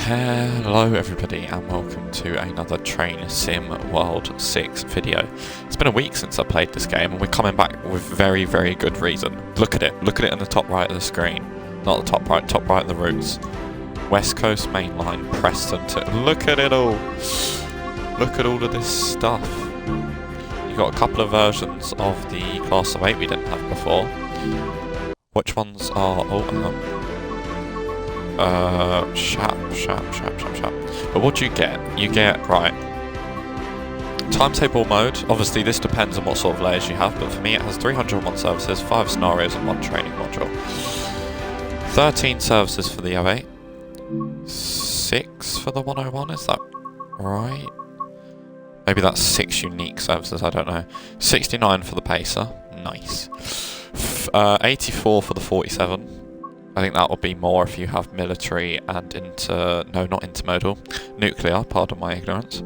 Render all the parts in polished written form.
Hello everybody and welcome to another Train Sim World 6 video. It's been a week since I played this game and we're coming back with very good reason. Look at it in the top right of the screen. Not the top right of the routes. West Coast Main Line, Preston to... Look at it all! Look at all of this stuff. You've got a couple of versions of the Class of 8 we didn't have before. Which ones are... Shap. But what do you get? You get, right, timetable mode. Obviously this depends on what sort of layers you have, but for me it has 301 services, 5 scenarios and 1 training module. 13 services for the 08. 6 for the 101, is that right? Maybe that's 6 unique services, I don't know. 69 for the Pacer, nice. 84 for the 47. I think that will be more if you have military and not intermodal, nuclear, pardon my ignorance.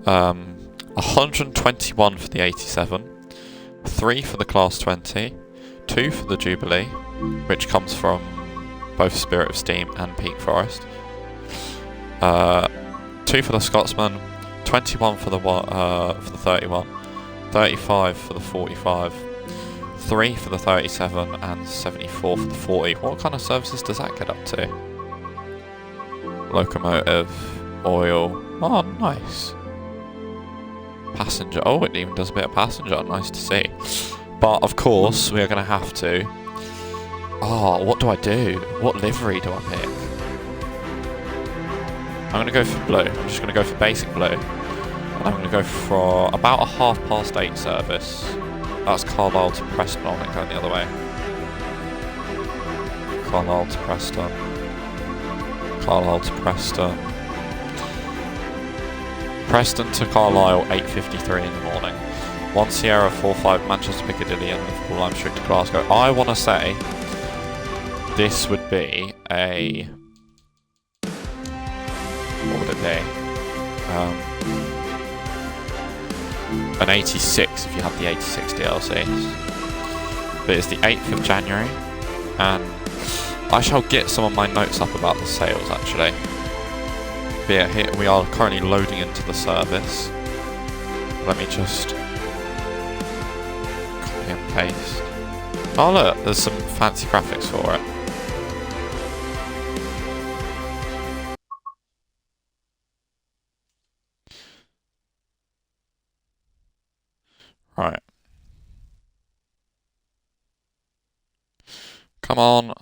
121 for the 87, 3 for the Class 20, 2 for the Jubilee, which comes from both Spirit of Steam and Peak Forest, 2 for the Scotsman, 21 for the 31, 35 for the 45, 3 for the 37 and 74 for the 40. What kind of services does that get up to? Locomotive, oil. Oh, nice. Passenger. Oh, it even does a bit of passenger. Nice to see. But of course, we are going to have to... Oh, what do I do? What livery do I pick? I'm going to go for blue. I'm just going to go for basic blue. And I'm going to go for about a 8:30 service. That's Carlisle to Preston, I think, going the other way. Carlisle to Preston. Carlisle to Preston. Preston to Carlisle, 8:53 in the morning. 1 Sierra 45 Manchester Piccadilly and Liverpool Lime Street to Glasgow. I want to say this would be a... What would it be? An 86 if you have the 86 DLCs. But it's the 8th of January, and I shall get some of my notes up about the sales actually. But yeah, here we are currently loading into the service. Let me just copy and paste. Oh look, there's some fancy graphics for it. Right. Come on.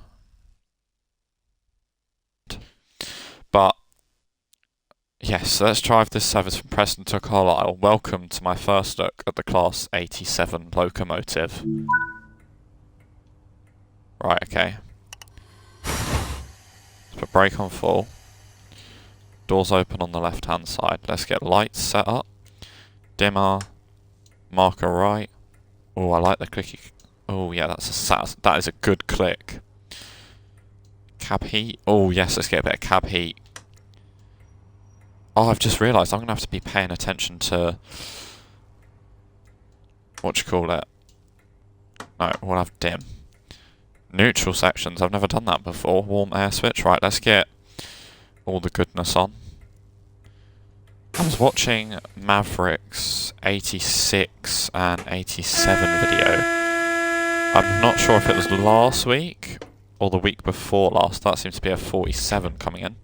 But, yes, let's drive this service from Preston to Carlisle. Welcome to my first look at the Class 87 locomotive. Right, okay. Let's put brake on full. Doors open on the left-hand side. Let's get lights set up. Dimmer. Marker right. Oh, I like the clicky. Oh yeah, that is a good click. Cab heat. Oh yes, let's get a bit of cab heat. Oh, I've just realised I'm gonna have to be paying attention to what you call it. No, we'll have dim. Neutral sections. I've never done that before. Warm air switch. Right, let's get all the goodness on. I was watching Maverick's 86 and 87 video. I'm not sure if it was last week or the week before last. That seems to be a 47 coming in.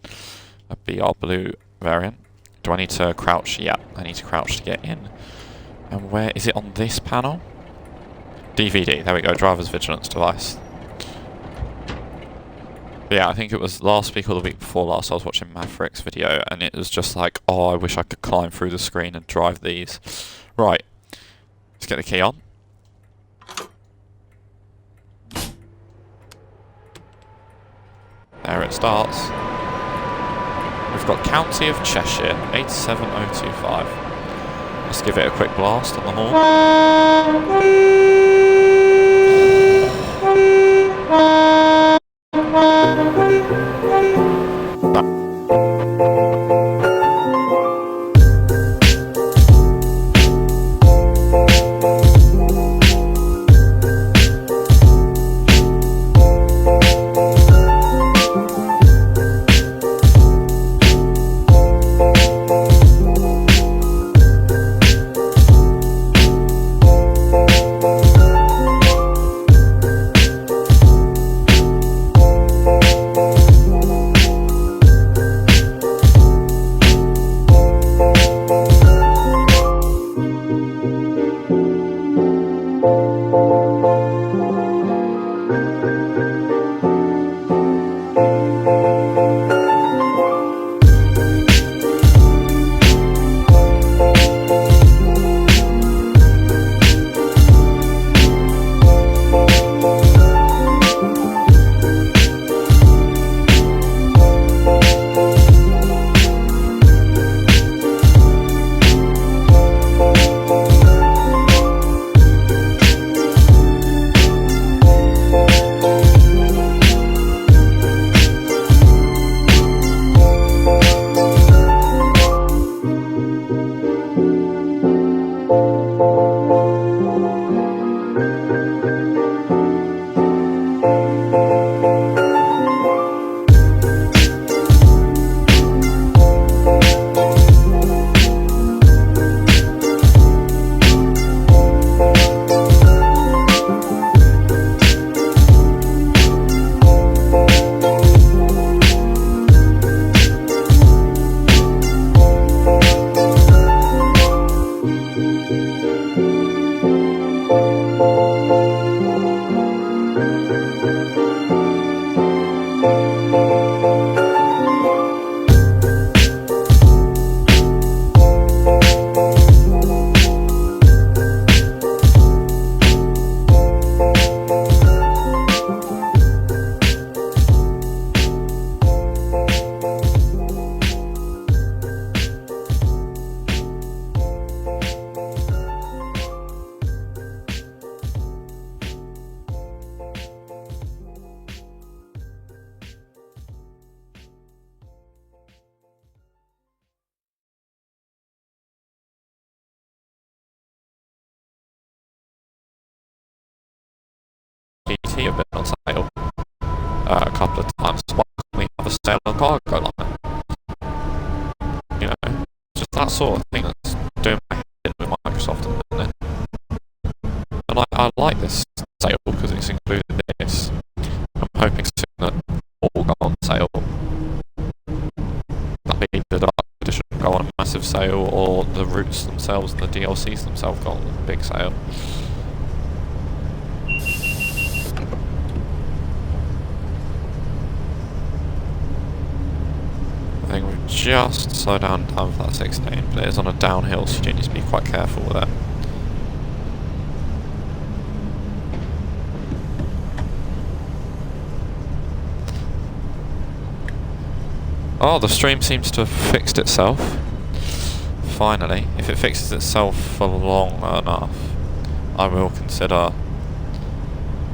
That'd be our blue variant. Do I need to crouch? Yeah, I need to crouch to get in. And where is it on this panel? DVD, there we go, driver's vigilance device. Yeah, I think it was last week or the week before last I was watching Maverick's video and it was just like, oh, I wish I could climb through the screen and drive these. Right, let's get the key on. There it starts. We've got County of Cheshire, 87025. Let's give it a quick blast on the horn. PT have been on sale a couple of times. Why can't we have a sale on cargo line? You know, just that sort of thing that's doing my head in with Microsoft at the minute. And I like this sale because it's included this. I'm hoping soon that all go on sale. That be the Dark Edition go on a massive sale, or the routes themselves and the DLCs themselves go on a big sale. I think we've just slowed down time for that 16, but it is on a downhill, so you need to be quite careful with it. Oh, the stream seems to have fixed itself. Finally. If it fixes itself for long enough, I will consider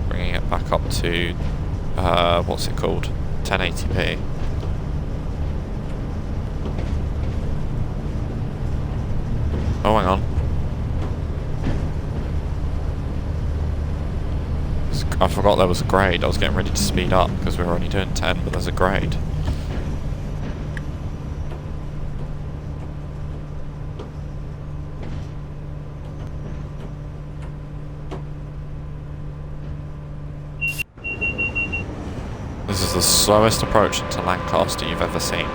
bringing it back up to, what's it called? 1080p. Oh, hang on. I forgot there was a grade. I was getting ready to speed up because we were only doing 10, but there's a grade. This is the slowest approach into Lancaster you've ever seen.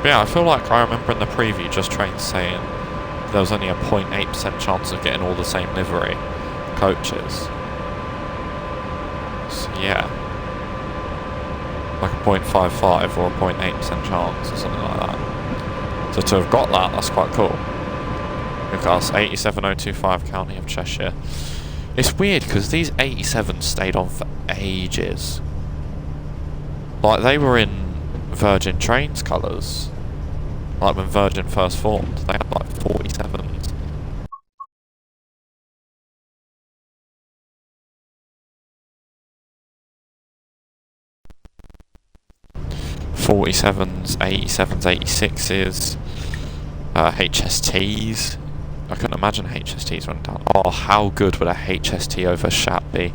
But yeah, I feel like I remember in the preview just trains saying there was only a 0.8% chance of getting all the same livery coaches. So yeah. Like a 0.55 or a 0.8% chance or something like that. So to have got that, that's quite cool. Because 87025 County of Cheshire. It's weird because these 87s stayed on for ages. Like they were in Virgin Trains colours. Like when Virgin first formed, they had like 47s. '47s, '87s, '86s, HSTs. I couldn't imagine HSTs went down. Oh, how good would a HST over Shap be?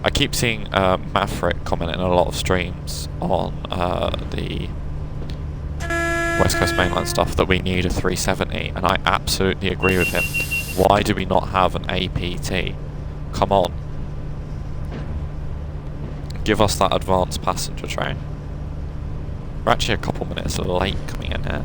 I keep seeing Maverick comment in a lot of streams on the West Coast Mainline stuff that we need a 370, and I absolutely agree with him. Why do we not have an APT? Come on. Give us that advanced passenger train. We're actually a couple minutes late coming in here.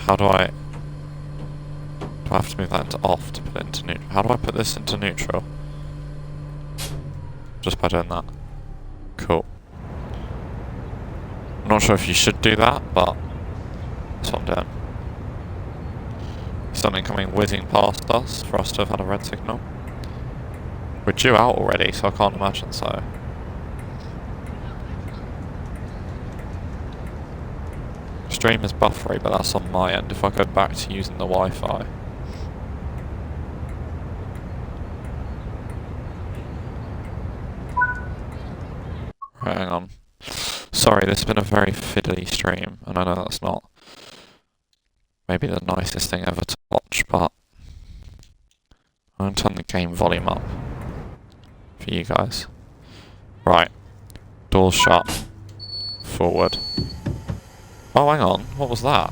How do I... Do I have to move that into off to put it into neutral? How do I put this into neutral? Just by doing that. Cool. I'm not sure if you should do that, but that's what I'm doing. Something coming whizzing past us for us to have had a red signal. We're due out already, so I can't imagine so. Stream is buffery, but that's on my end. If I go back to using the Wi-Fi. Right, hang on. Sorry, this has been a very fiddly stream, and I know that's not maybe the nicest thing ever to watch, but I'm going to turn the game volume up for you guys. Right. Doors shut. Forward. Oh, hang on. What was that?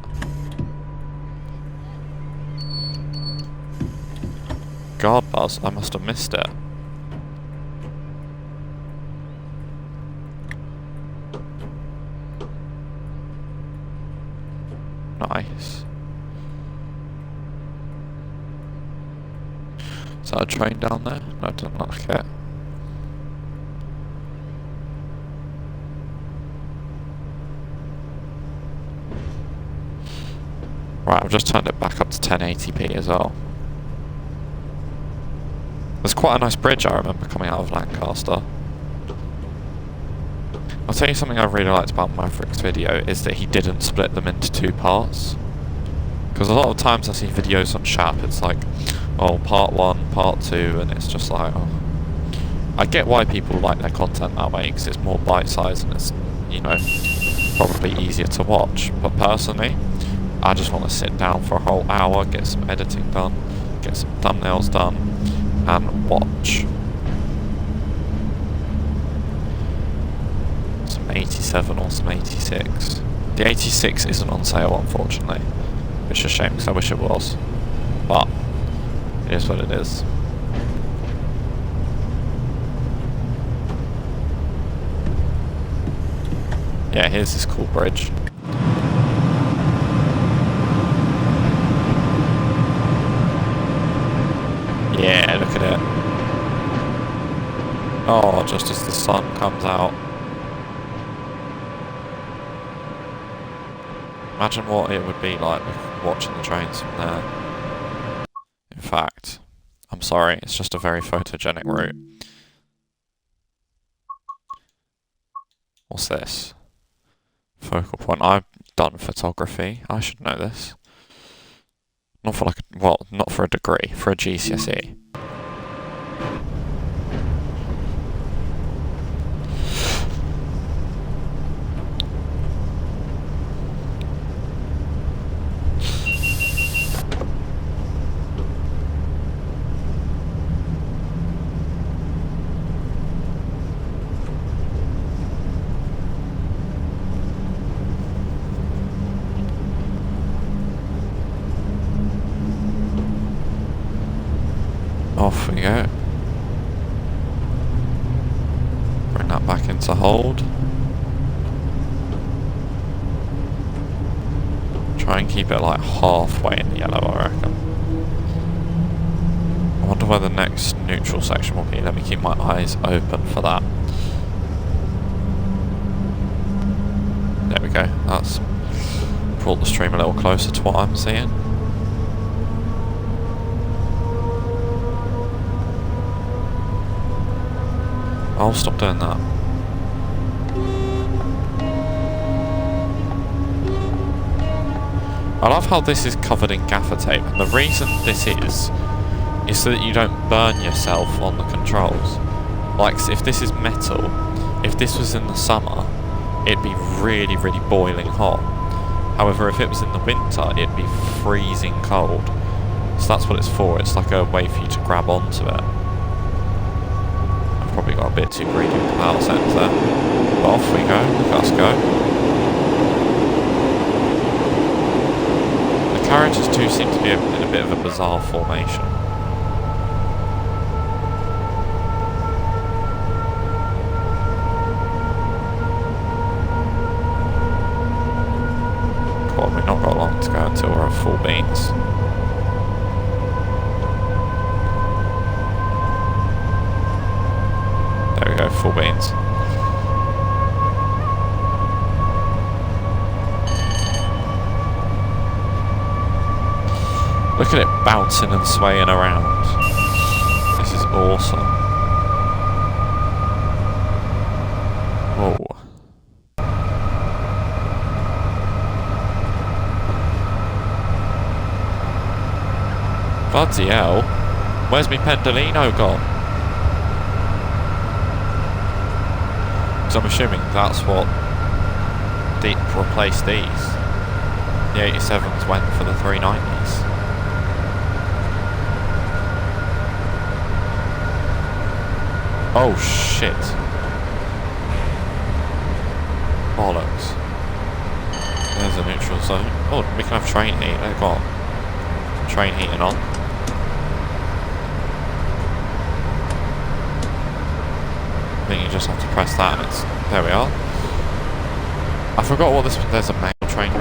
Guard buzz? I must have missed it. Nice. Is that a train down there? No, it doesn't look like it. Right, I've just turned it back up to 1080p as well. There's quite a nice bridge I remember coming out of Lancaster. I'll tell you something I really liked about Maverick's video is that he didn't split them into two parts. Because a lot of times I see videos on Shap, it's like, oh, part 1, part 2, and it's just like, oh. I get why people like their content that way, because it's more bite-sized and it's, you know, probably easier to watch. But personally, I just want to sit down for a whole hour, get some editing done, get some thumbnails done, and watch. Some 87 or some 86. The 86 isn't on sale, unfortunately, which is a shame because I wish it was. But it is what it is. Yeah, here's this cool bridge. Yeah, look at it. Oh, just as the sun comes out. Imagine what it would be like watching the trains from there. In fact, I'm sorry, it's just a very photogenic route. What's this? Focal point. I've done photography. I should know this. Not for like a, well, not for a degree, for a GCSE. Off we go. Bring that back into hold. Try and keep it like halfway in the yellow, I reckon. I wonder where the next neutral section will be. Let me keep my eyes open for that. There we go. That's brought the stream a little closer to what I'm seeing. I'll stop doing that. I love how this is covered in gaffer tape, and the reason this is so that you don't burn yourself on the controls. Like, if this is metal, if this was in the summer, it'd be really, really boiling hot. However, if it was in the winter, it'd be freezing cold. So that's what it's for. It's like a way for you to grab onto it. Probably got a bit too greedy with the power settings there. But off we go, look at us go. The carriages too seem to be in a bit of a bizarre formation. Come on, we've not got long to go. go until we're at full beans. There we go, full beans. Look at it bouncing and swaying around. This is awesome. Whoa. Bloody hell. Where's me Pendolino gone? Because I'm assuming that's what replaced these. The 87s went for the 390s. Oh shit. Bollocks. There's a neutral zone. Oh, we can have train heat. They've got train heating on. I think you just have to press that and it's... There we are. I forgot what this... There's a mail train...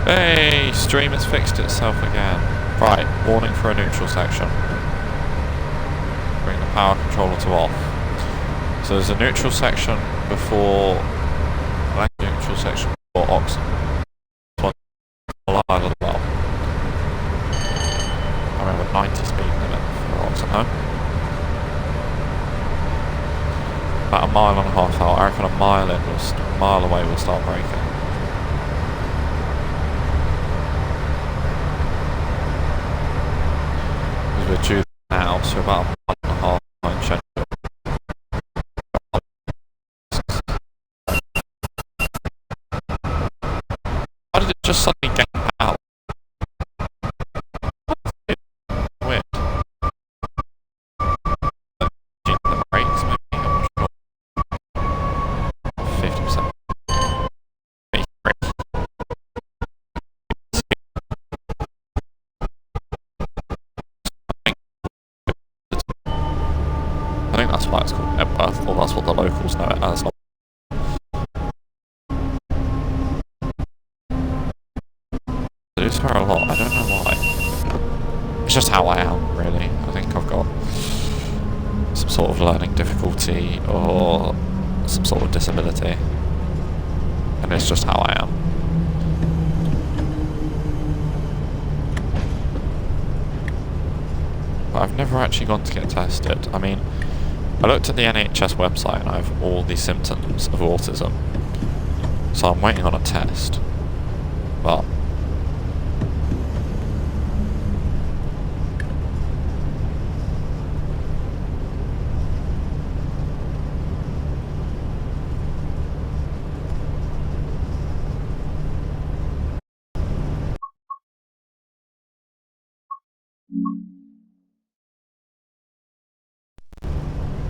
Hey, stream has fixed itself again. Right, warning for a neutral section. Bring the power controller to off. So there's a neutral section before... neutral section before Oxen. I remember 90 speed limit for Oxen home. About a mile and a half out. I reckon a mile away we'll start braking. We're due now, so about a mile and a half behind schedule. Why did it just suddenly get out? Weird. The brakes, maybe, I'm not sure. 50%. I think that's why it's called Edinburgh, or that's what the locals know it as. lot. I don't know why. It's just how I am, really. I think I've got some sort of learning difficulty or some sort of disability. And it's just how I am. But I've never actually gone to get tested. I mean, I looked at the NHS website and I have all the symptoms of autism. So I'm waiting on a test. But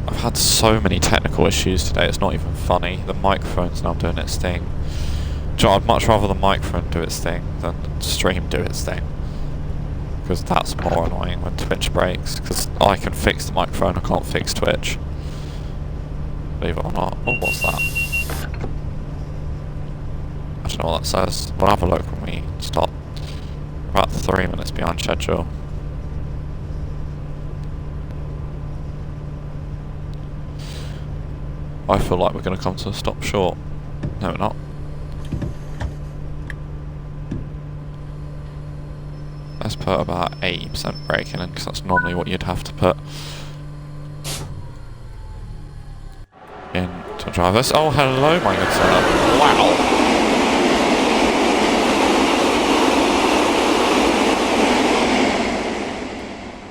I've had so many technical issues today, it's not even funny. The microphone's now doing its thing. I'd much rather the microphone do its thing than the stream do its thing. Because that's more annoying when Twitch breaks. Because I can fix the microphone, I can't fix Twitch. Believe it or not. Oh, what's that? I don't know what that says. We'll have a look when we stop. About 3 minutes behind schedule. I feel like we're going to come to a stop short. No, we're not. Let's put about 80% braking in, because that's normally what you'd have to put in to drive this. Oh, hello, my good sir. Wow.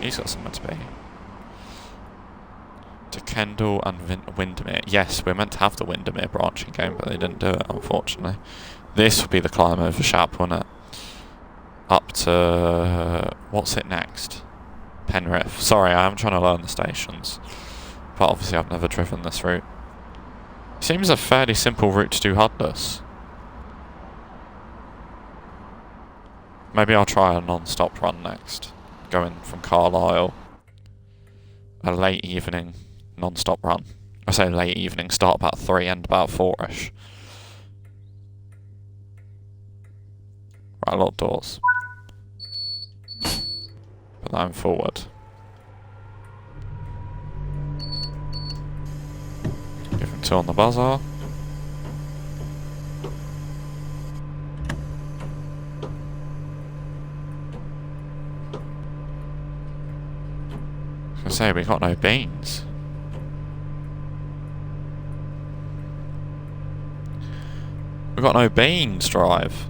He's got somewhere to be. To Kendall and Windermere. Yes, we're meant to have the Windermere branching game, but they didn't do it, unfortunately. This would be the climb over Shap, wouldn't it? Up to... what's it next? Penrith. Sorry, I am trying to learn the stations. But obviously I've never driven this route. Seems a fairly simple route to do Hudless. Maybe I'll try a non-stop run next. Going from Carlisle. A late evening non-stop run. I say late evening, start about 3, end about 4ish. Right, lock doors. Put that in forward. Give him 2 on the buzzer. I was gonna say, we got no beans. We got no beans, drive.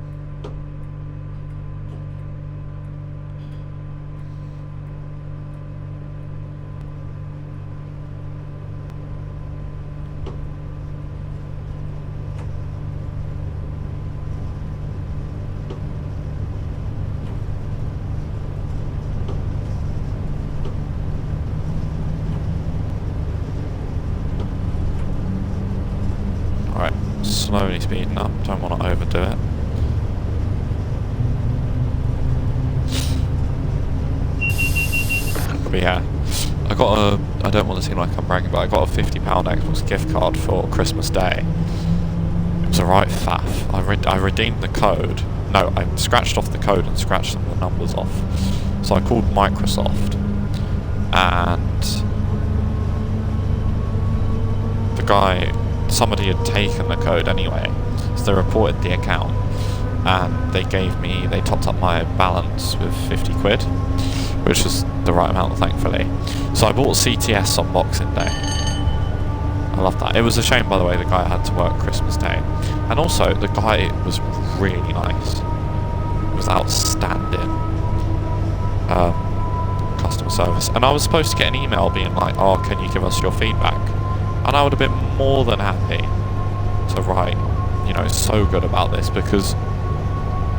Slowly speeding up, don't want to overdo it. But yeah, I got a, I don't want to seem like I'm bragging, but I got a £50 Xbox gift card for Christmas Day. It was a right faff. I redeemed the code. No, I scratched off the code and scratched some of the numbers off. So I called Microsoft, and the guy, somebody had taken the code anyway, so they reported the account, and they topped up my balance with 50 quid, which was the right amount, thankfully. So I bought CTS on Boxing Day. I love that. It was a shame, by the way, the guy had to work Christmas Day. And also, the guy was really nice. It was outstanding. Customer service. And I was supposed to get an email being like, oh, can you give us your feedback? And I would have been more than happy to write, you know, so good about this, because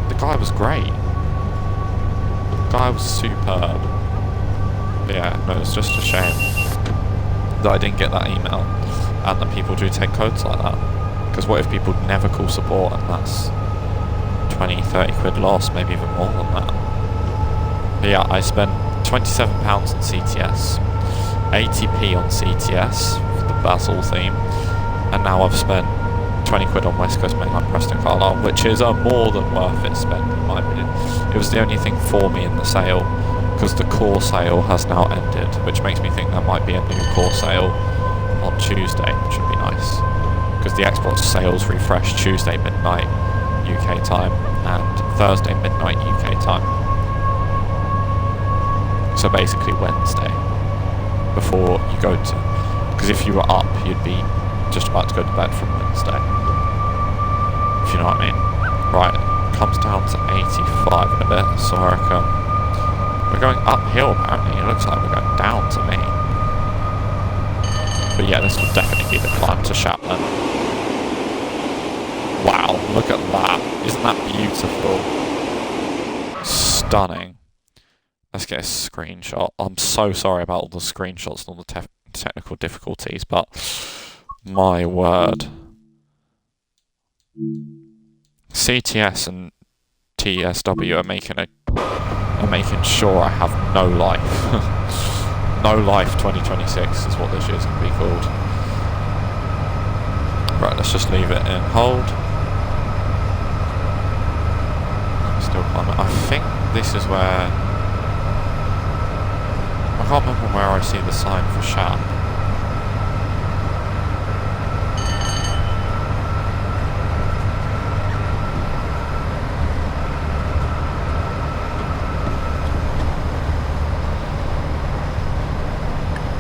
the guy was great. The guy was superb. But yeah, no, it's just a shame that I didn't get that email, and that people do take codes like that. Because what if people never call support, and that's 20, 30 quid loss, maybe even more than that. But yeah, I spent £27 on CTS, 80p on CTS, Basel theme, and now I've spent 20 quid on West Coast Main Line Preston Carlisle, which is a more than worth it spend in my opinion. It was the only thing for me in the sale, because the core sale has now ended, which makes me think there might be ending a core sale on Tuesday, which would be nice. Because the Xbox sales refresh Tuesday midnight UK time and Thursday midnight UK time. So basically Wednesday, before you go to, because if you were up you'd be just about to go to bed from Wednesday, if you know what I mean. Right, comes down to 85 in a bit, so I reckon we're going uphill apparently. It looks like we're going down to me. But yeah, this will definitely be the climb to Shap then. Wow, look at that. Isn't that beautiful? Stunning. Let's get a screenshot. I'm so sorry about all the screenshots and all the technical difficulties, but my word. CTS and TSW are making sure I have no life. No life 2026 is what this year's going to be called. Right, let's just leave it in hold. Still climbing. I think this is where... I can't remember where I see the sign for Shap.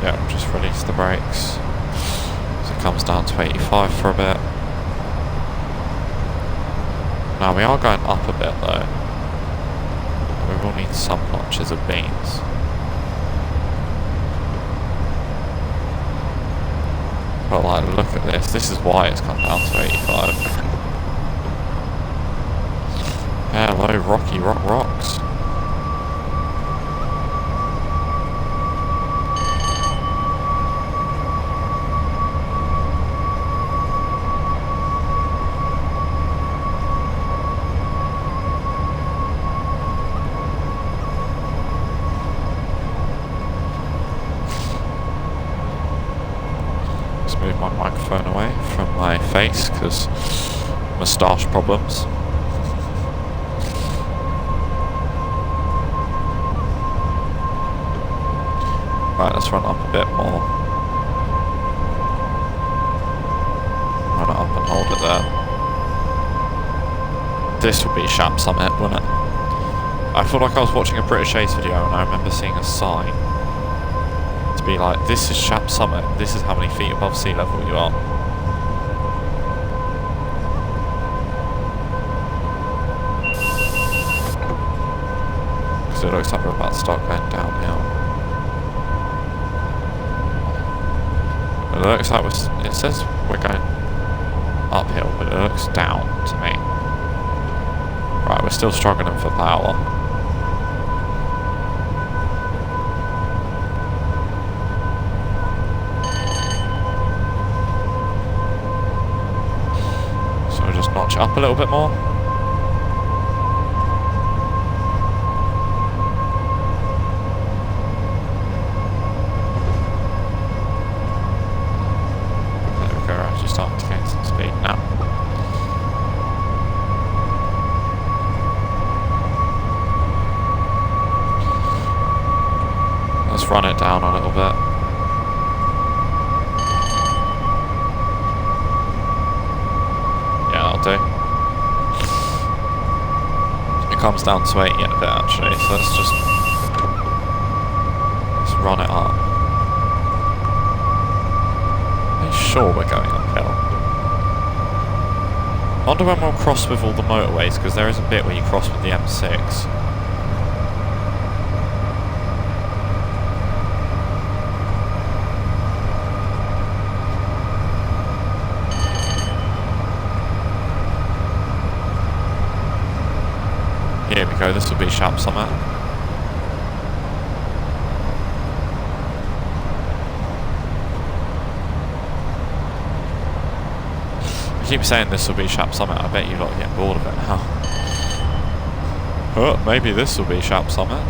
Yeah, we'll just release the brakes. So it comes down to 85 for a bit. Now we are going up a bit though. We will need some notches of beans. But like, look at this. This is why it's come down to 85. Hello, Rocky Rocks. Move my microphone away from my face because moustache problems. Right, let's run up a bit more. Run it up and hold it there. This would be Shap Summit, wouldn't it? I feel like I was watching a British Ace video and I remember seeing a sign to be like, this is Shap Summit, this is how many feet above sea level you are. Because it looks like we're about to start going downhill. It looks like it says we're going uphill, but it looks down to me. Right, we're still struggling for power. Notch up a little bit more. There we go, we're actually starting to gain some speed now. Let's run it down a little bit. It comes down to 80 in a bit actually, so let's run it up. Are you sure we're going uphill? I wonder when we'll cross with all the motorways, because there is a bit where you cross with the M6. Here we go, this will be Shap Summit. I keep saying this will be Shap Summit, I bet you lot are getting bored of it now. Oh, maybe this will be Shap Summit.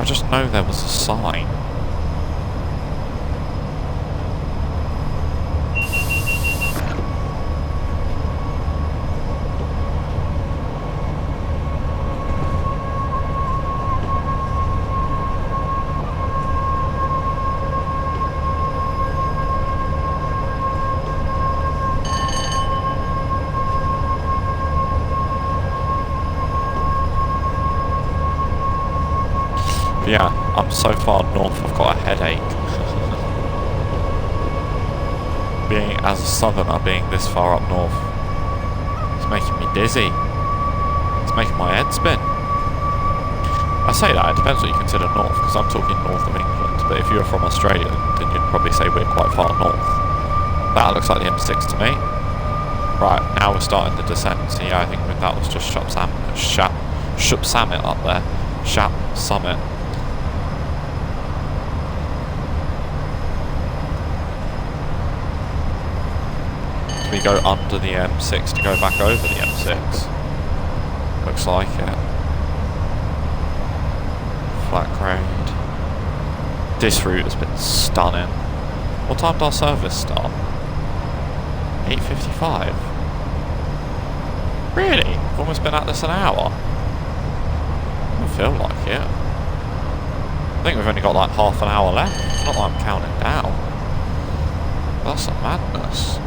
just know there was a sign. Yeah, I'm so far north I've got a headache. Being as a southerner, being this far up north, it's making me dizzy. It's making my head spin. I say that, it depends what you consider north, because I'm talking north of England, but if you're from Australia, then you'd probably say we're quite far north. That looks like the M6 to me. Right, now we're starting the descent, so yeah, I think that was just Shap Summit up there. Shap Summit. We go under the M6 to go back over the M6. Looks like it. Flat grade. This route has been stunning. What time did our service start? 8:55. Really? We've almost been at this an hour. I don't feel like it. I think we've only got like half an hour left. It's not like I'm counting down. That's some madness.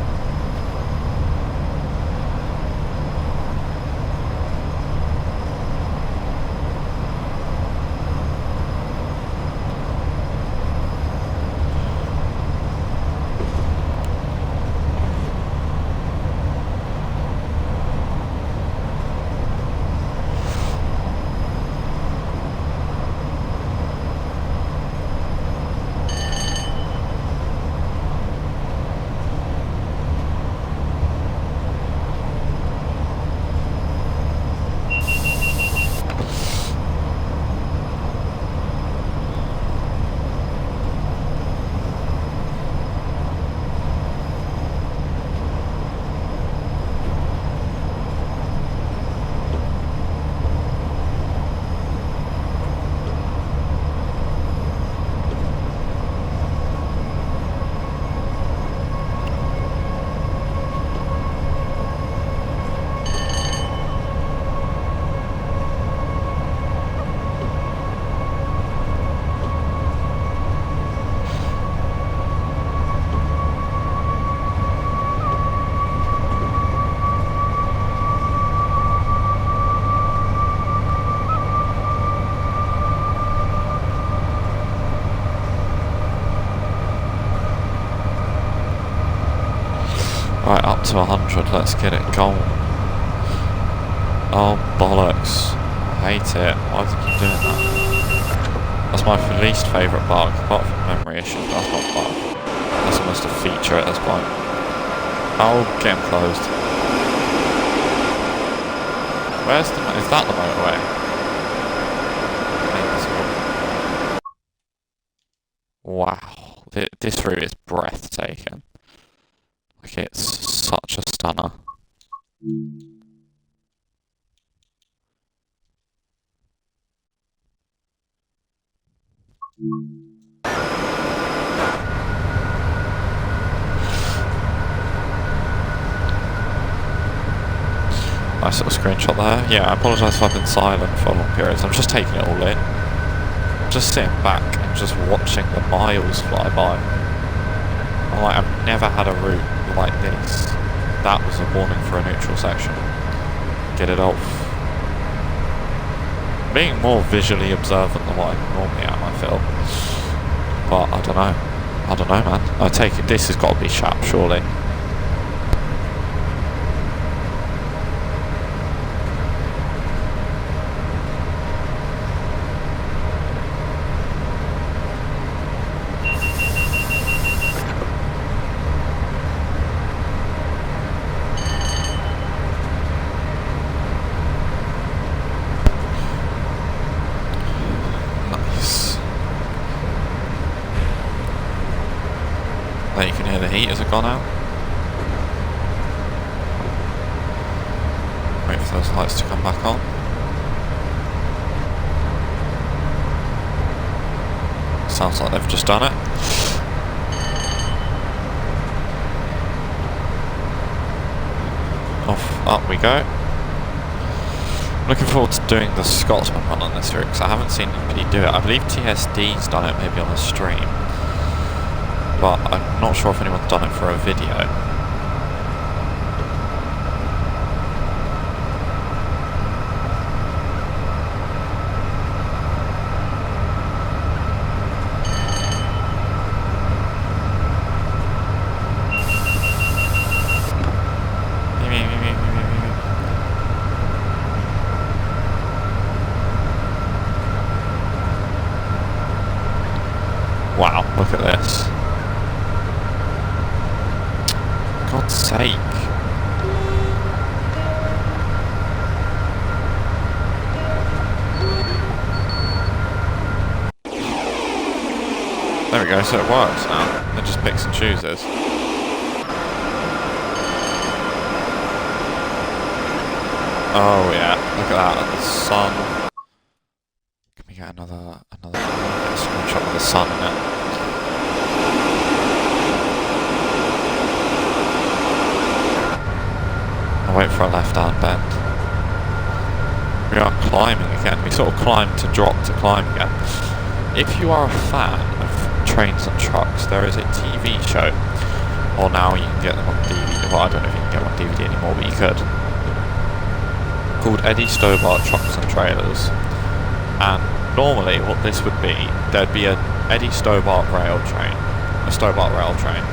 Right, up to 100, let's get it going. Oh, bollocks. I hate it. Why do you keep doing that? That's my least favourite bug, apart from memory issues. That's not a bug. That's almost a feature at this point. Oh, game closed. Where's the... is that the motorway? Wow. This route is breathtaking. Like, it's such a stunner. Nice little screenshot there. Yeah, I apologise if I've been silent for long periods. I'm just taking it all in. I'm just sitting back and just watching the miles fly by. I'm like, I've never had a route like this. That was a warning for a neutral section. Get it off. Being more visually observant than what I normally am, I feel. But I don't know. I don't know, man. I take it this has got to be Shap, surely. You can hear the heaters have gone out. Wait for those lights to come back on. Sounds like they've just done it. Off, up we go. Looking forward to doing the Scotsman run on this route because I haven't seen anybody do it. I believe TSD's done it maybe on a stream, but I'm not sure if anyone's done it for a video. Wow, look at this. God's sake. There we go, so it works now. It just picks and chooses. Oh yeah, look at that, the sun. Can we get another screenshot with the sun in it? I'll wait for a left-hand bend. We are climbing again. We sort of climb to drop to climb again. If you are a fan of trains and trucks, there is a TV show. Or now you can get them on DVD. Well, I don't know if you can get them on DVD anymore, but you could. Called Eddie Stobart Trucks and Trailers. And normally what this would be, there'd be an Eddie Stobart rail train. A Stobart rail train.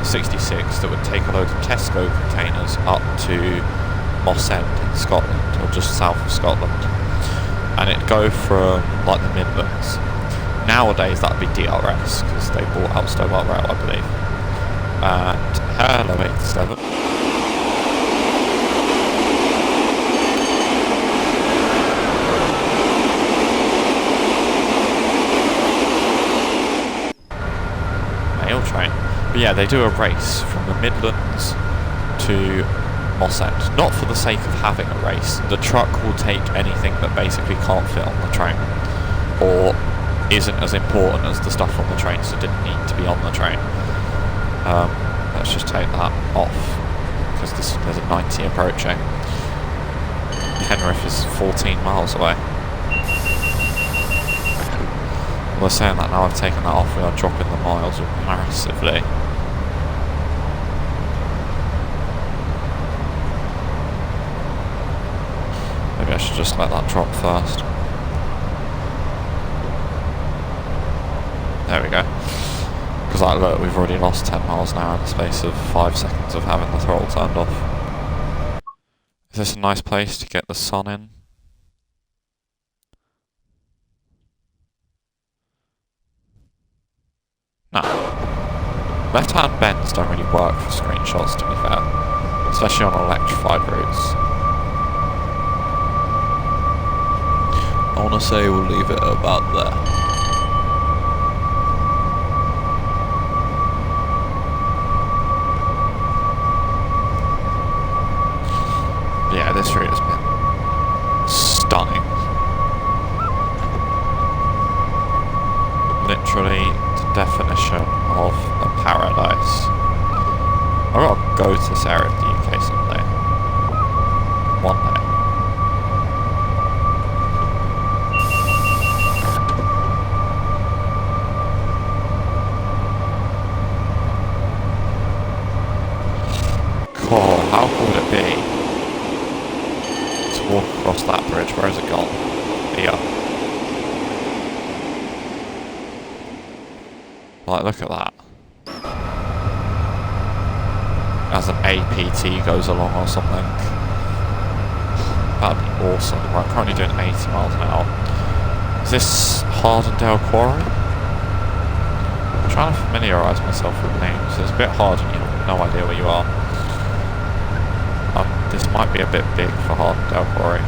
66 that would take a load of Tesco containers up to Moss End in Scotland, or just south of Scotland, and it'd go from like the Midlands. Nowadays that'd be DRS because they bought out Stobart Rail, I believe. And hello 87. Mail train. But yeah, they do a race from the Midlands to Moss End. Not for the sake of having a race. The truck will take anything that basically can't fit on the train, or isn't as important as the stuff on the train, so didn't need to be on the train. Let's just take that off, because there's a 90 approaching. Penrith is 14 miles away. Well, saying that now I've taken that off, we are dropping the miles massively. Maybe I should just let that drop first. There we go. Because like, look, we've already lost 10 miles an hour in the space of 5 seconds of having the throttle turned off. Is this a nice place to get the sun in? No. Left-hand bends don't really work for screenshots, to be fair. Especially on electrified routes. I want to say we'll leave it about there. Yeah, this route has been stunning. Literally the definition of a paradise. I've got to go to this area of the UK someday. One day. Cool, how cool would it be to walk across that bridge? Where has it gone? Here. Like, look at that. As an APT goes along or something. That'd be awesome. Right, I'm currently doing 80 miles an hour. Is this Hardendale Quarry? I'm trying to familiarise myself with names. It's a bit hard and you have no idea where you are. This might be a bit big for Hardendale Quarry.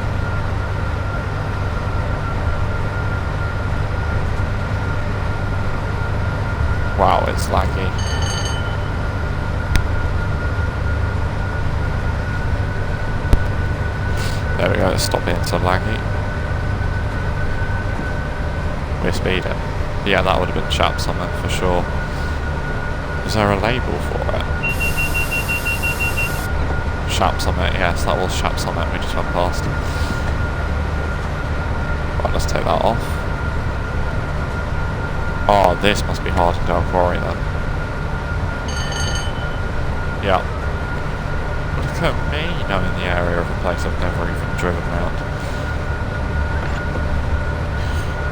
Wow, it's laggy. There we go, let's stop being so laggy. We're speeding. Yeah, that would have been Shap Summit for sure. Is there a label for it? Shap Summit, yes, that was Shap Summit, we just went past. Right, let's take that off. Oh, this must be Hardendale Quarry then. Yeah. Look at me knowing the area of a place I've never even driven around.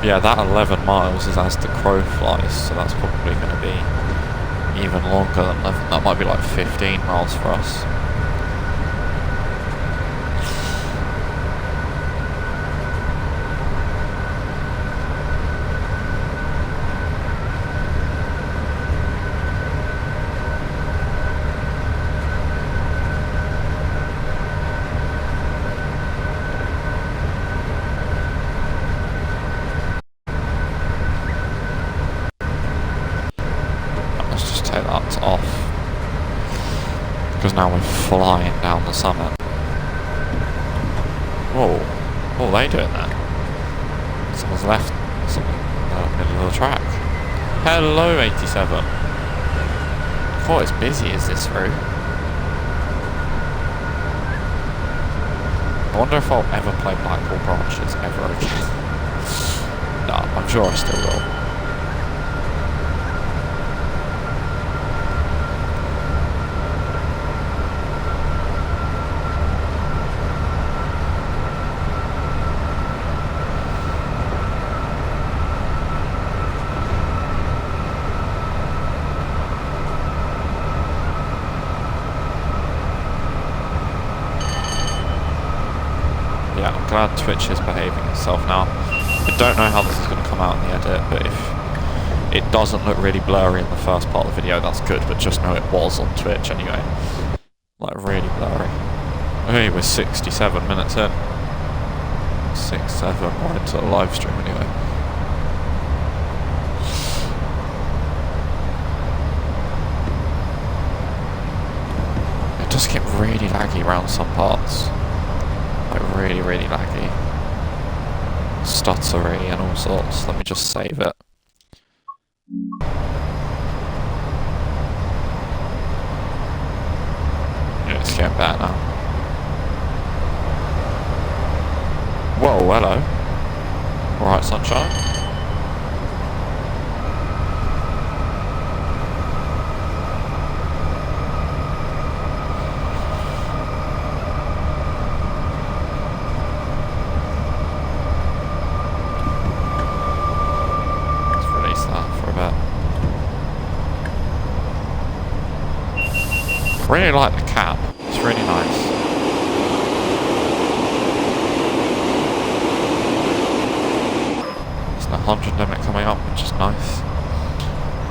Yeah, that 11 miles is as the crow flies, so that's probably going to be even longer than 11. That might be like 15 miles for us. Because now we're flying down the summit. Whoa, what are they doing there? Someone's left something in the middle of the track. Hello 87. Quite as busy as this route. I wonder if I'll ever play Blackpool branches ever again. No, I'm sure I still will. Glad Twitch is behaving itself now. I don't know how this is going to come out in the edit, but if it doesn't look really blurry in the first part of the video, that's good, but just know it was on Twitch anyway. Like, really blurry. Hey, we're 67 minutes in. 6-7, right into the live stream anyway. It does get really laggy around some parts. Like really, really laggy. Stuttery and all sorts. Let me just save it. Yeah, it's getting better now. Whoa, hello. Alright, sunshine. I really like the cab, it's really nice. There's the 100 limit coming up, which is nice.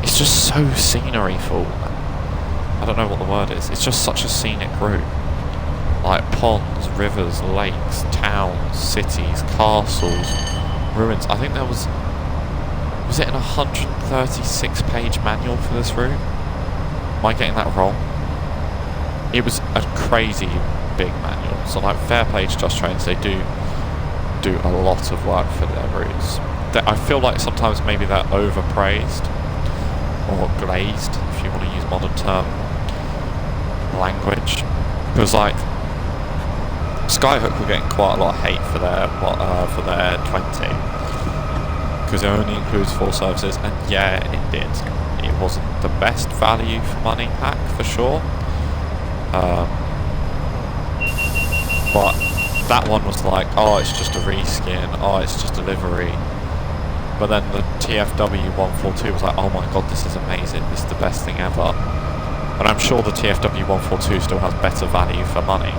It's just so scenery-full. I don't know what the word is, it's just such a scenic route. Like ponds, rivers, lakes, towns, cities, castles, ruins. I think there was it an 136 page manual for this route? Am I getting that wrong? It was a crazy big manual, so like fair play to Just Trains, they do a lot of work for their routes. I feel like sometimes maybe they're overpraised or glazed, if you want to use modern term language, because like Skyhook were getting quite a lot of hate for their 20, because it only includes 4 services, and yeah, it did. It wasn't the best value for money pack for sure. But that one was like, oh, it's just a reskin, oh, it's just a livery. But then the TFW 142 was like, oh my god, this is amazing, this is the best thing ever. And I'm sure the TFW 142 still has better value for money,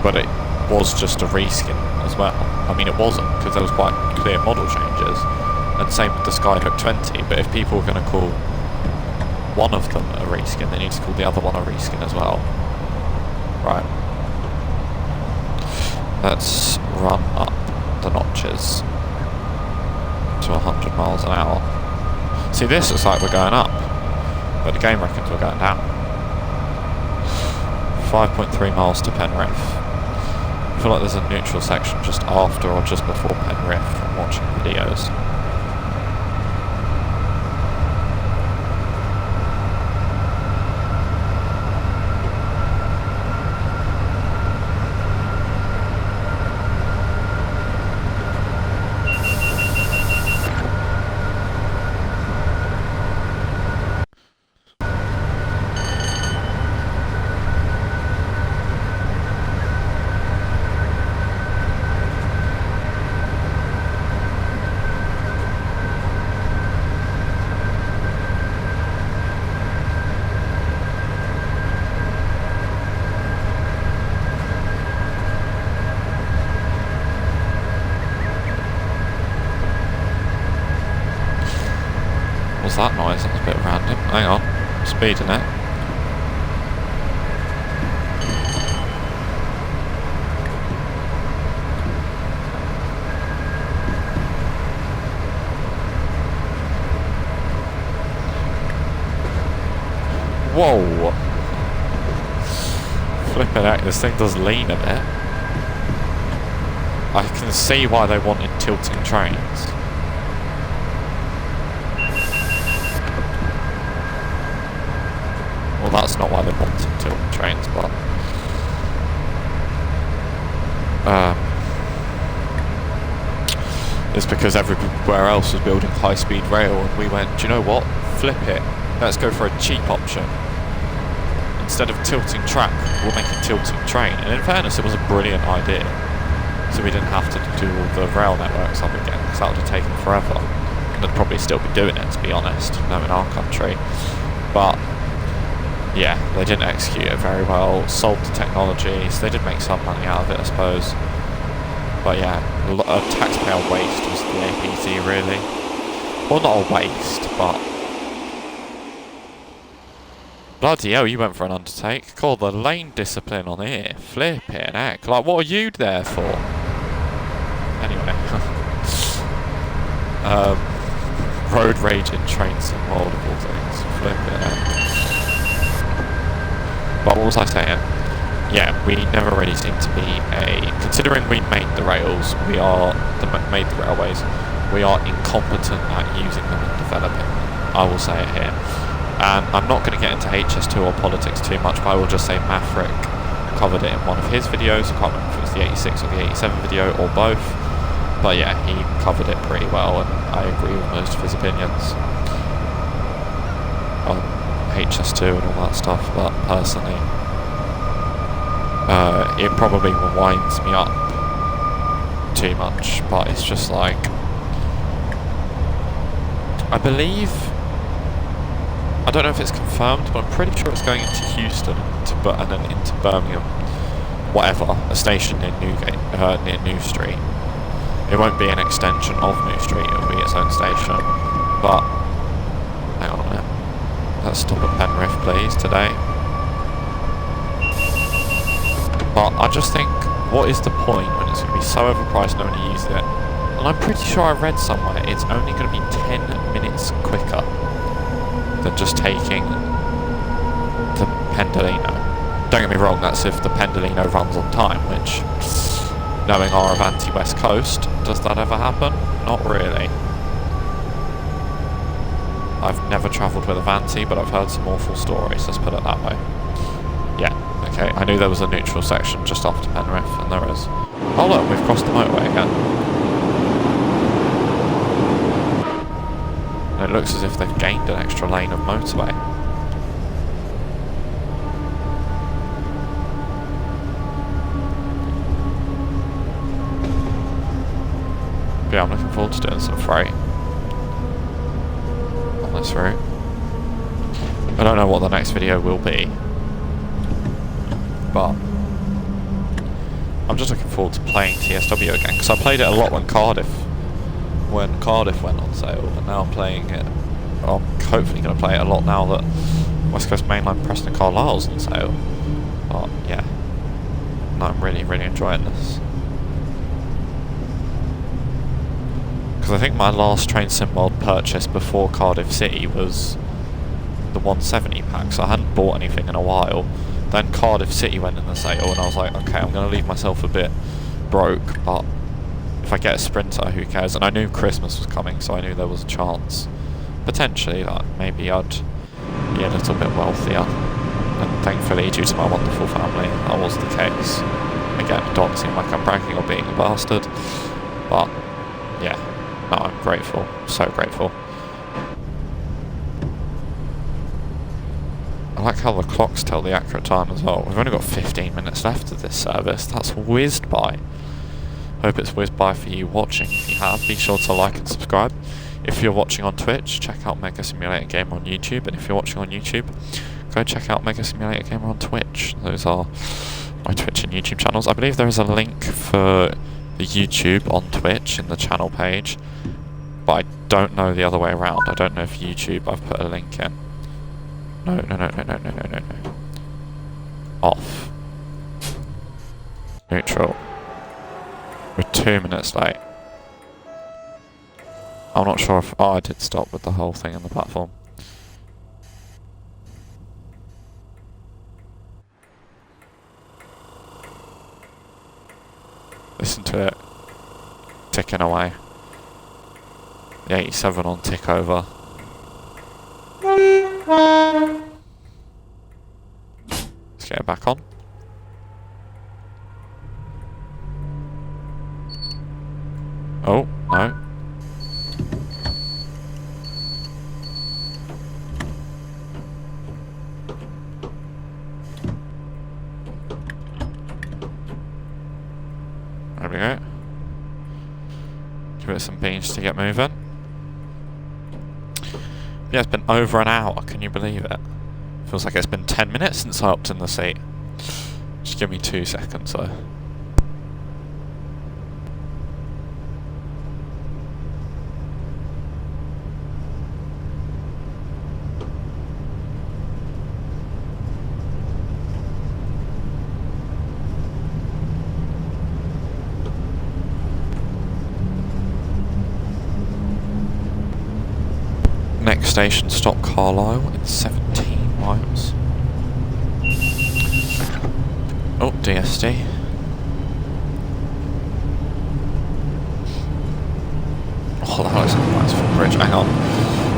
but it was just a reskin as well. I mean, it wasn't, because there was quite clear model changes. And same with the Skyhook 20, but if people are going to call one of them a reskin, they need to call the other one a reskin as well. Right. Let's run up the notches to 100 miles an hour. See, this looks like we're going up, but the game reckons we're going down. 5.3 miles to Penrith. I feel like there's a neutral section just after or just before Penrith from watching videos. was that noise? That was a bit random. Hang on. Speeding it. Whoa! Flipping heck, this thing does lean a bit. I can see why they wanted tilting trains. Well, that's not why they wanted tilting trains, but... it's because everywhere else was building high-speed rail, and we went, do you know what? Flip it. Let's go for a cheap option. Instead of tilting track, we'll make a tilting train. And in fairness, it was a brilliant idea. So we didn't have to do all the rail networks up again, because that would have taken forever. And they'd probably still be doing it, to be honest, knowing our country. But, yeah, they didn't execute it very well, sold the technologies, they did make some money out of it, I suppose. But yeah, a taxpayer waste was the APC, really. Well, not a waste, but... Bloody hell, you went for an undertake. Call the lane discipline on here. Flipping heck. Like, what are you there for? Anyway. Road raging trains and multiple things. Flipping heck. But what was I saying? Yeah, we never really seem to be considering we made the rails, made the railways, we are incompetent at using them and developing them. I will say it here. And I'm not going to get into HS2 or politics too much, but I will just say Maverick covered it in one of his videos. I can't remember if it was the 86 or the 87 video, or both. But yeah, he covered it pretty well, and I agree with most of his opinions on HS2 and all that stuff, but personally, it probably winds me up too much, but it's just like, I believe, I don't know if it's confirmed, but I'm pretty sure it's going into Houston and then into Birmingham, whatever, a station near Newgate, near New Street. It won't be an extension of New Street, it'll be its own station. But, hang on a minute, let's stop at Penrith please today. But I just think, what is the point when it's going to be so overpriced no one uses it? And I'm pretty sure I read somewhere it's only going to be 10 minutes quicker than just taking the Pendolino. Don't get me wrong, that's if the Pendolino runs on time, which, knowing our Avanti West Coast, does that ever happen? Not really. I've never travelled with Avanti, but I've heard some awful stories, let's put it that way. Yeah, okay, I knew there was a neutral section just after Penrith, and there is. Oh look, we've crossed the motorway again. And it looks as if they've gained an extra lane of motorway. But yeah, I'm looking forward to doing some freight on this route. I don't know what the next video will be, but I'm just looking forward to playing TSW again, because I played it a lot when Cardiff went on sale, and now I'm playing it, well, I'm hopefully going to play it a lot now that West Coast Mainline Preston Carlise's on sale. But yeah, no, I'm really, really enjoying this. Because I think my last train sim mod purchase before Cardiff City was the 170 pack, so I hadn't bought anything in a while. Then Cardiff City went in the sale, and I was like, okay, I'm going to leave myself a bit broke, but if I get a Sprinter, who cares? And I knew Christmas was coming, so I knew there was a chance, potentially, that maybe I'd be a little bit wealthier. And thankfully, due to my wonderful family, that was the case. Again, don't seem like I'm bragging or being a bastard, but yeah, no, I'm grateful, so grateful. I like how the clocks tell the accurate time as well. We've only got 15 minutes left of this service. That's whizzed by. Hope it's whizzed by for you watching. If you have, be sure to like and subscribe. If you're watching on Twitch, check out Mega Simulator Gamer on YouTube. And if you're watching on YouTube, go check out Mega Simulator Gamer on Twitch. Those are my Twitch and YouTube channels. I believe there is a link for the YouTube on Twitch in the channel page, but I don't know the other way around. I don't know if YouTube, I've put a link in. No, no, no, no, no, no, no, no, no. Off. Neutral. We're 2 minutes late. I'm not sure if... Oh, I did stop with the whole thing on the platform. Listen to it. Ticking away. The 87 on tick over. Let's get it back on. Oh, no. There we go. Give it some beans to get moving. Yeah, it's been over an hour, can you believe it? Feels like it's been 10 minutes since I hopped in the seat. Just give me 2 seconds though. Next station, stop Carlisle in 17 miles. Oh, DSD. Oh, that was a nice footbridge. Hang on.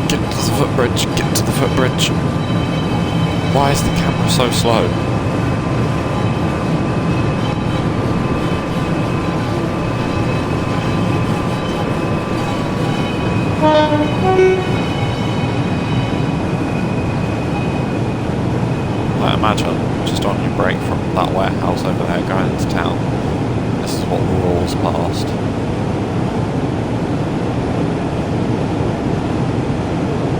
Get to the footbridge. Get to the footbridge. Why is the camera so slow? Imagine just on your break from that warehouse over there going into town. This is what roars past.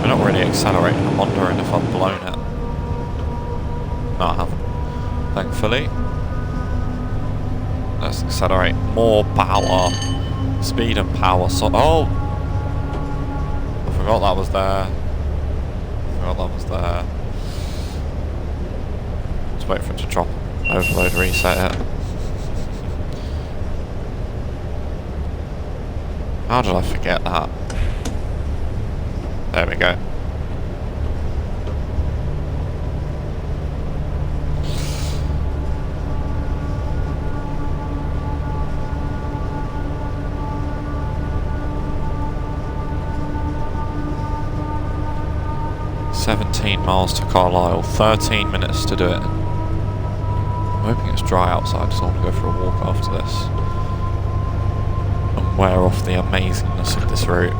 We're not really accelerating. I'm wondering if I've blown it. No, I haven't. Thankfully. Let's accelerate. More power. Speed and power. So oh! I forgot that was there. I forgot that was there. Wait for it to drop, overload, reset it. How did I forget that? There we go. "17 miles to Carlisle, 13 minutes to do it." I'm hoping it's dry outside, so I want to go for a walk after this and wear off the amazingness of this route,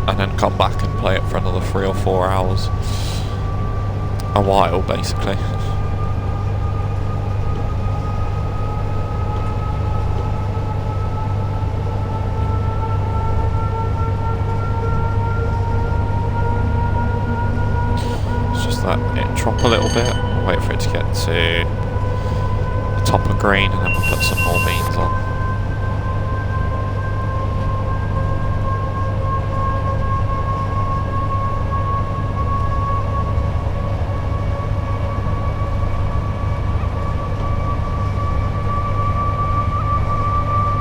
and then come back and play it for another 3 or 4 hours. A while, basically. It's just that it drop a little bit, wait for it to get to top of green, and then we'll put some more beans on.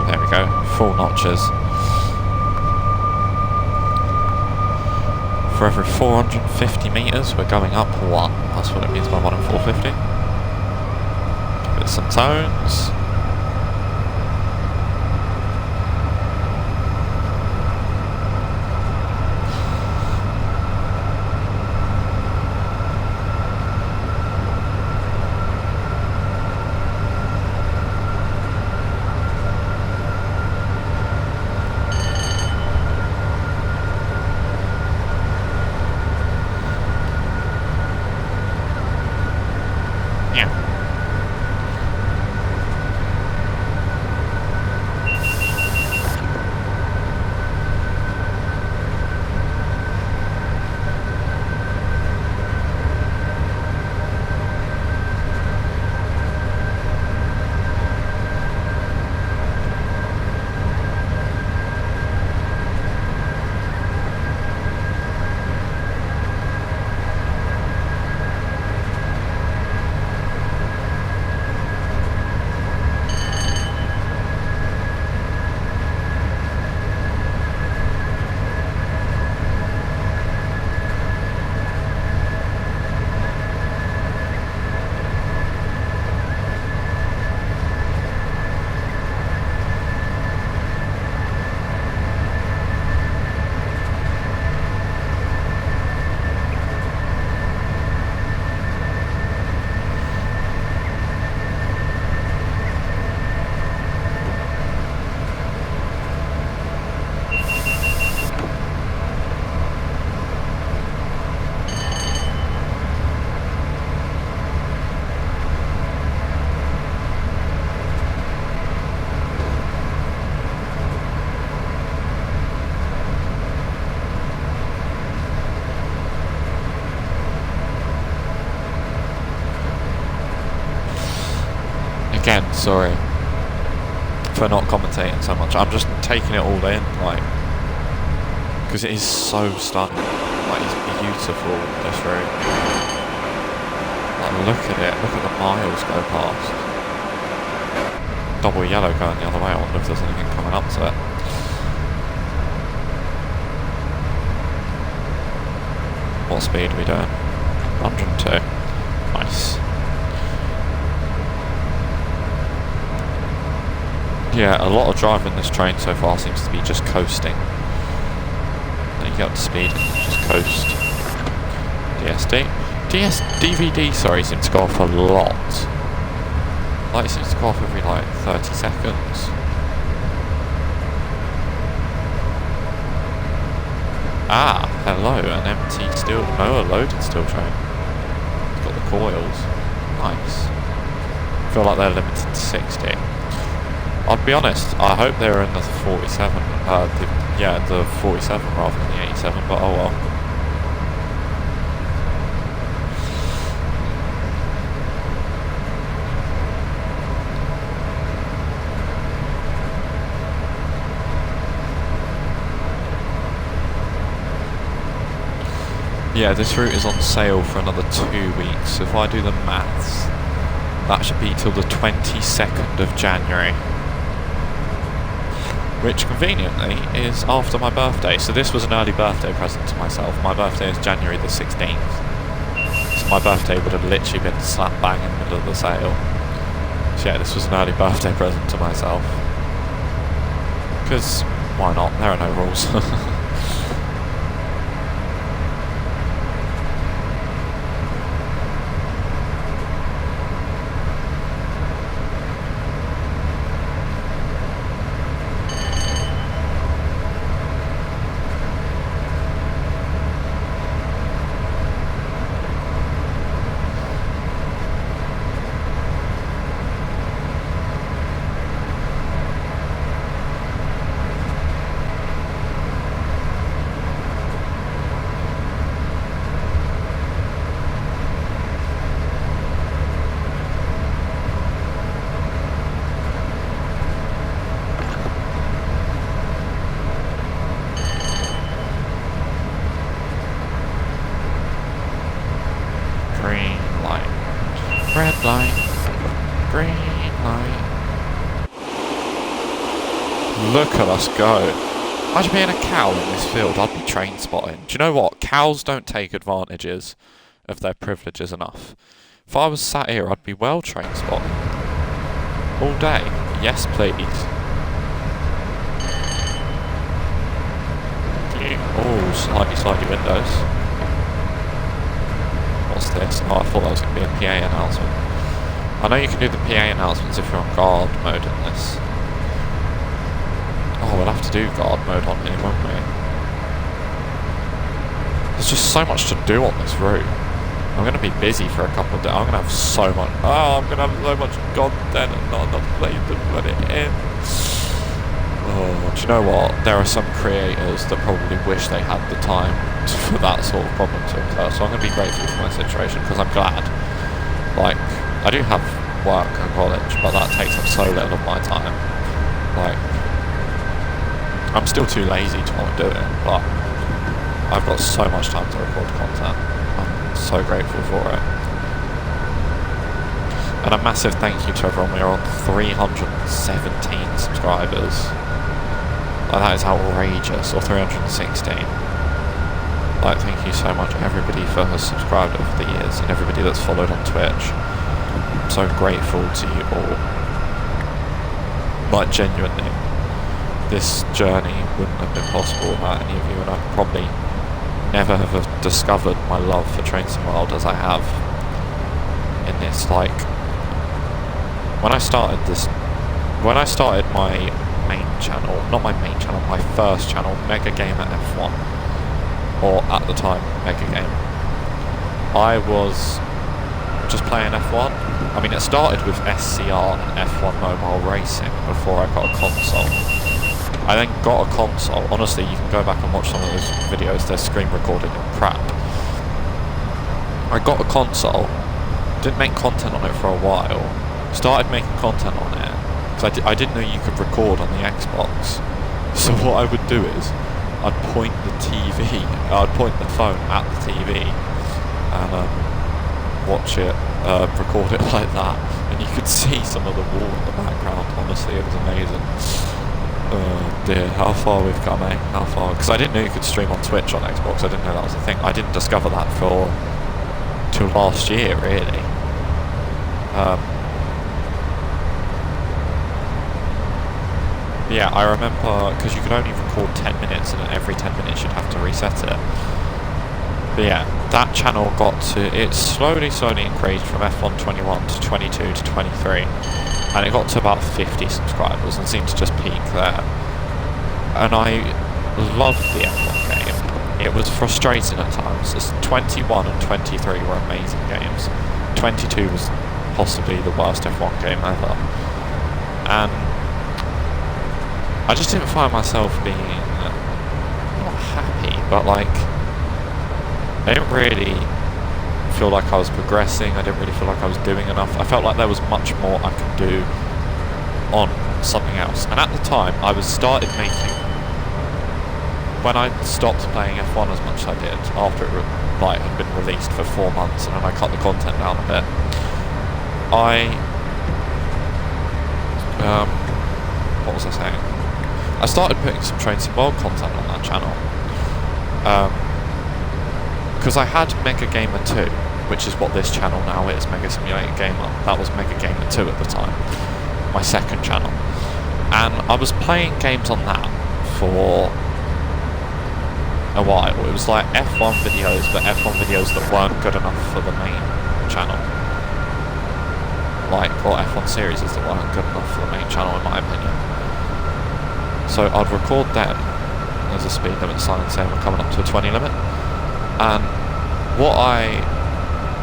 There we go, full notches. For every 450 metres we're going up 1. That's what it means by 1 in 450. Some tones. Again, sorry for not commentating so much. I'm just taking it all in, like, because it is so stunning. Like, it's beautiful, this route. Like, look at it. Look at the miles go past. Double yellow going the other way. I wonder if there's anything coming up to it. What speed are we doing? 102. Nice. Yeah, a lot of driving this train so far seems to be just coasting. Then you get up to speed and just coast. DVD, sorry, seems to go off a lot. Like, it seems to go off every, like, 30 seconds. Ah, hello, an empty steel, no, a loaded steel train. It's got the coils. Nice. I feel like they're limited to 60. I'll be honest, I hope they were in the 47, the 47 rather than the 87, but oh well. Yeah, this route is on sale for another 2 weeks, so if I do the maths, that should be till the 22nd of January. Which conveniently is after my birthday, so this was an early birthday present to myself. My birthday is January the 16th, so my birthday would have literally been slap bang in the middle of the sale. So yeah, this was an early birthday present to myself. Because, why not? There are no rules. Red light, green light. Look at us go. Imagine being a cow in this field, I'd be train spotting. Do you know what? Cows don't take advantages of their privileges enough. If I was sat here, I'd be well train spotting. All day. Yes, please. Oh, slightly windows. What's this? Oh, I thought that was going to be a PA announcement. I know you can do the PA announcements if you're on guard mode in this. Oh, we'll have to do guard mode on here, won't we? There's just so much to do on this route. I'm going to be busy for a couple of days. I'm going to have so much... Oh, I'm going to have so much content and not enough place to put it in. Oh, do you know what? There are some creators that probably wish they had the time for that sort of problem to occur, so I'm going to be grateful for my situation, because I'm glad. Like, I do have work and college, but that takes up so little of my time. Like, I'm still too lazy to want to do it, but I've got so much time to record content. I'm so grateful for it. And a massive thank you to everyone. We're on 317 subscribers. Like, that is outrageous, or 316. Like, thank you so much everybody for has subscribed over the years, and everybody that's followed on Twitch. I'm so grateful to you all. Like, genuinely, this journey wouldn't have been possible without any of you, and I'd probably never have discovered my love for Train Sim World as I have in this. Like, when I started my main channel, not my main channel, my first channel, Mega Gamer F1, or at the time, Mega Game, I was just playing F1. I mean, it started with SCR and F1 Mobile Racing before I got a console. I then got a console. Honestly, you can go back and watch some of those videos, they're screen recorded in crap. I got a console, didn't make content on it for a while, started making content on it, because I didn't know you could record on the Xbox. So what I would do is, I'd point the phone at the TV, and watch it, record it like that, and you could see some of the wall in the background. Honestly, it was amazing. Oh dear, how far we've come, eh? How far? Because I didn't know you could stream on Twitch on Xbox. I didn't know that was a thing. I didn't discover that till last year, really. Yeah, I remember, because you could only record 10 minutes, and every 10 minutes you'd have to reset it. But yeah, that channel it slowly increased from F121 to 22 to 23, and it got to about 50 subscribers and seemed to just peak there. And I loved the F1 game. It was frustrating at times. 21 and 23 were amazing games. 22 was possibly the worst F1 game ever. And I just didn't find myself being, not happy, but like, I didn't really feel like I was progressing. I didn't really feel like I was doing enough. I felt like there was much more I could do on something else. And at the time, I started making, when I stopped playing F1 as much as I did, after it had been released for 4 months, and then I cut the content down a bit, what was I saying? I started putting some Train Sim World content on that channel. Because I had Mega Gamer 2, which is what this channel now is, Mega Simulator Gamer. That was Mega Gamer 2 at the time, my second channel. And I was playing games on that for a while. It was like F1 videos, but F1 videos that weren't good enough for the main channel. Or F1 series that weren't good enough for the main channel, in my opinion. So I'd record them. There's a speed limit sign saying we're coming up to a 20 limit. And what I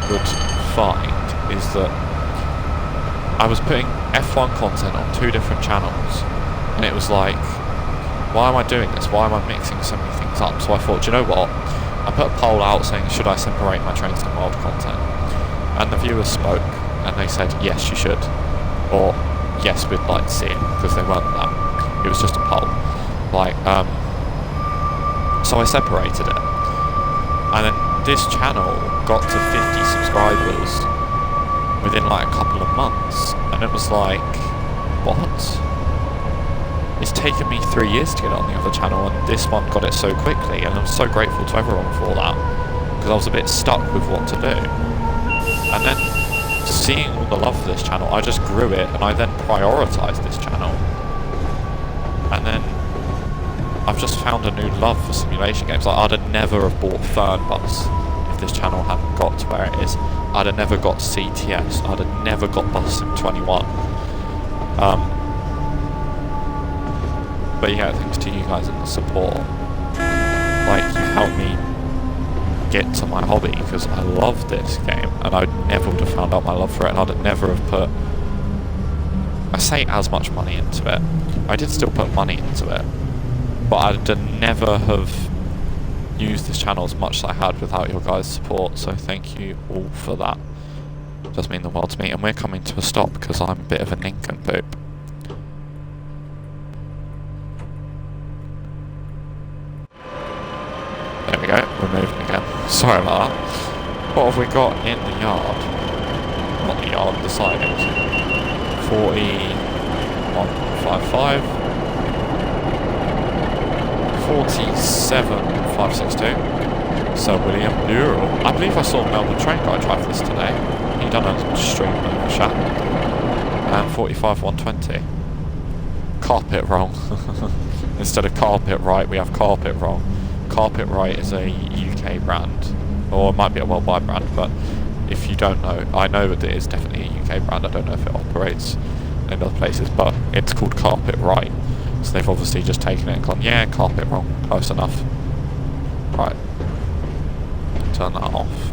would find is that I was putting F1 content on 2 different channels, and it was like, why am I doing this? Why am I mixing so many things up? So I thought, do you know what? I put a poll out saying, should I separate my Train Sim World content? And the viewers spoke, and they said, yes, you should. Or, yes, we'd like to see it, because they weren't that. It was just a poll. So I separated it. And then this channel got to 50 subscribers within like a couple of months. And it was like, what? It's taken me 3 years to get on the other channel, and this one got it so quickly. And I'm so grateful to everyone for that, because I was a bit stuck with what to do. And then seeing all the love for this channel, I just grew it, and I then prioritised this channel. And then I've just found a new love for simulation games. Like, I'd have never have bought Fernbus if this channel hadn't got to where it is. I'd have never got CTS. I'd have never got Bus Sim 21. But yeah, thanks to you guys and the support. Like, you've helped me get to my hobby, because I love this game, and I never would have found out my love for it, and I'd never have put, I say, as much money into it. I did still put money into it, but I'd never have used this channel as much as I had without your guys' support, so thank you all for that. It does mean the world to me, and we're coming to a stop because I'm a bit of a nincompoop. There we go, we're moving again. Sorry about that. What have we got in the yard? Not the yard, the sidings. 4155. 47562. Sir William Newell. I believe I saw a Melbourne train guy drive this today. He done a stream over Shap. And 45120. Carpet wrong. Instead of carpet right, we have carpet wrong. Carpet Right is a UK brand, or it might be a worldwide brand, but if you don't know, I know that it is definitely a UK brand. I don't know if it operates in other places, but it's called Carpet Right. So they've obviously just taken it and gone, yeah, carpet wrong, close enough. Right, turn that off.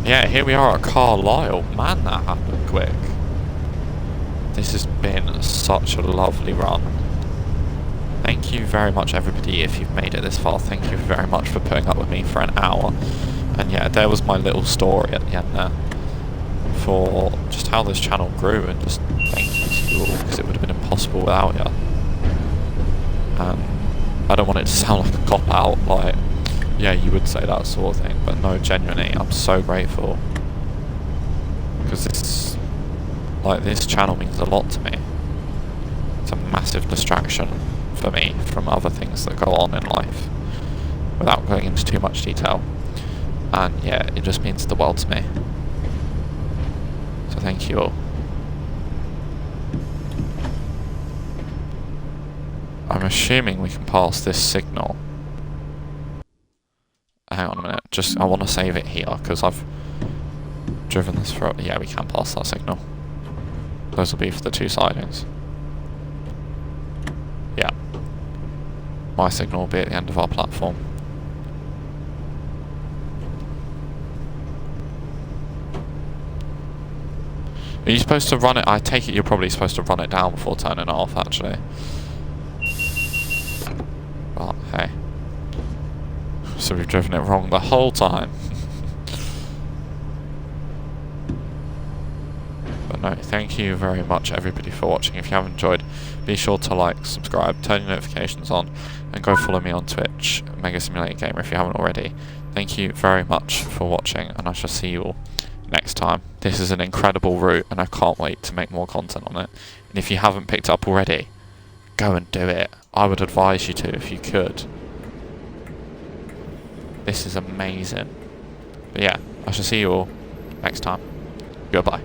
Yeah, here we are at Carlisle. Man, that happened quick. This has been such a lovely run. Thank you very much, everybody, if you've made it this far. Thank you very much for putting up with me for an hour. And yeah, there was my little story at the end there for just how this channel grew, and just thank you to you all, because it would have been impossible without you. I don't want it to sound like a cop-out, like, yeah, you would say that sort of thing, but no, genuinely, I'm so grateful. Because this channel means a lot to me. It's a massive distraction for me from other things that go on in life, without going into too much detail. And yeah, it just means the world to me. So thank you all. I'm assuming we can pass this signal. Hang on a minute, I want to save it here, because I've driven this for... Yeah, we can pass that signal. Those will be for the 2 sidings. Yeah. My signal will be at the end of our platform. Are you supposed to run it? I take it you're probably supposed to run it down before turning it off, actually. But, hey. So we've driven it wrong the whole time. But no, thank you very much everybody for watching. If you have enjoyed, be sure to like, subscribe, turn your notifications on, and go follow me on Twitch, Mega Simulator Gamer, if you haven't already. Thank you very much for watching, and I shall see you all next time. This is an incredible route, and I can't wait to make more content on it. And if you haven't picked it up already, go and do it. I would advise you to if you could. This is amazing. But yeah, I shall see you all next time. Goodbye.